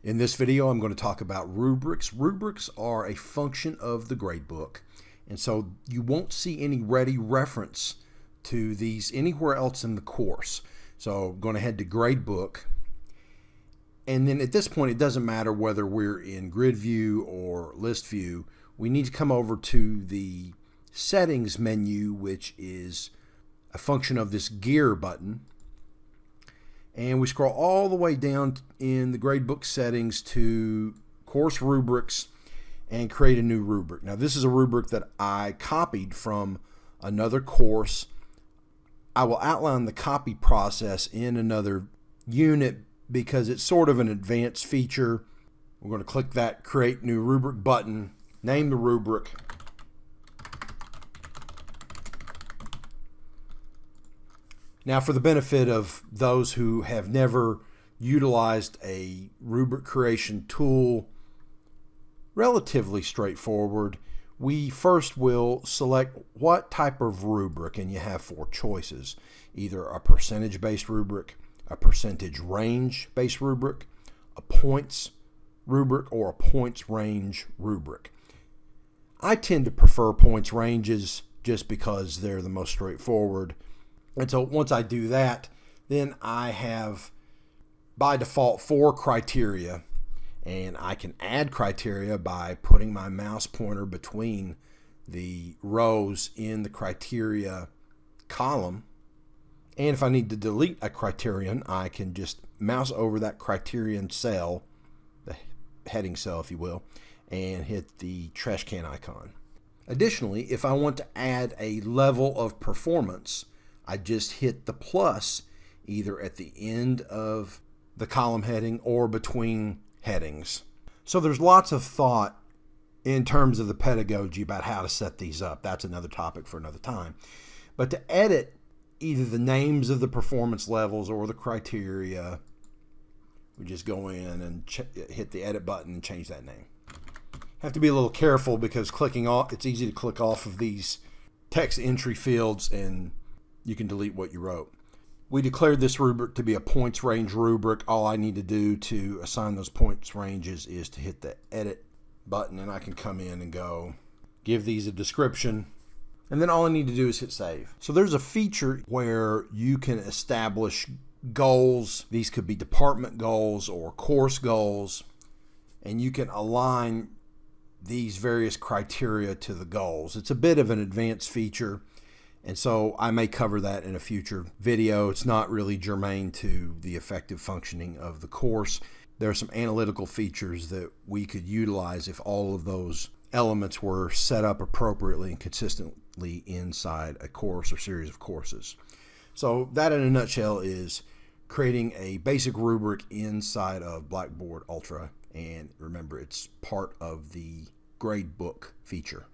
In this video, I'm going to talk about rubrics. Rubrics are a function of the gradebook, and so you won't see any ready reference to these anywhere else in the course. So I'm going to head to gradebook, and then at this point it doesn't matter whether we're in grid view or list view. We need to come over to the settings menu, which is a function of this gear button. And we scroll all the way down in the gradebook settings to course rubrics and create a new rubric. Now this is a rubric that I copied from another course. I will outline the copy process in another unit because it's sort of an advanced feature. We're going to click that create new rubric button, name the rubric. Now, for the benefit of those who have never utilized a rubric creation tool, relatively straightforward. We first will select what type of rubric, and you have four choices: either a percentage-based rubric, a percentage range-based rubric, a points rubric, or a points range rubric. I tend to prefer points ranges just because they're the most straightforward. And so once I do that, then I have by default 4 criteria, and I can add criteria by putting my mouse pointer between the rows in the criteria column. And if I need to delete a criterion, I can just mouse over that criterion cell, the heading cell if you will, and hit the trash can icon. Additionally, if I want to add a level of performance, I just hit the plus either at the end of the column heading or between headings. So there's lots of thought in terms of the pedagogy about how to set these up. That's another topic for another time. But to edit either the names of the performance levels or the criteria, we just go in and hit the edit button and change that name. Have to be a little careful because clicking off, it's easy to click off of these text entry fields and you can delete what you wrote. We declared this rubric to be a points range rubric. All I need to do to assign those points ranges is to hit the edit button, and I can come in and go give these a description, and then all I need to do is hit save. So there's a feature where you can establish goals. These could be department goals or course goals, and you can align these various criteria to the goals. It's a bit of an advanced feature, and so I may cover that in a future video. It's not really germane to the effective functioning of the course. There are some analytical features that we could utilize if all of those elements were set up appropriately and consistently inside a course or series of courses. So that in a nutshell is creating a basic rubric inside of Blackboard Ultra. And remember, it's part of the gradebook feature.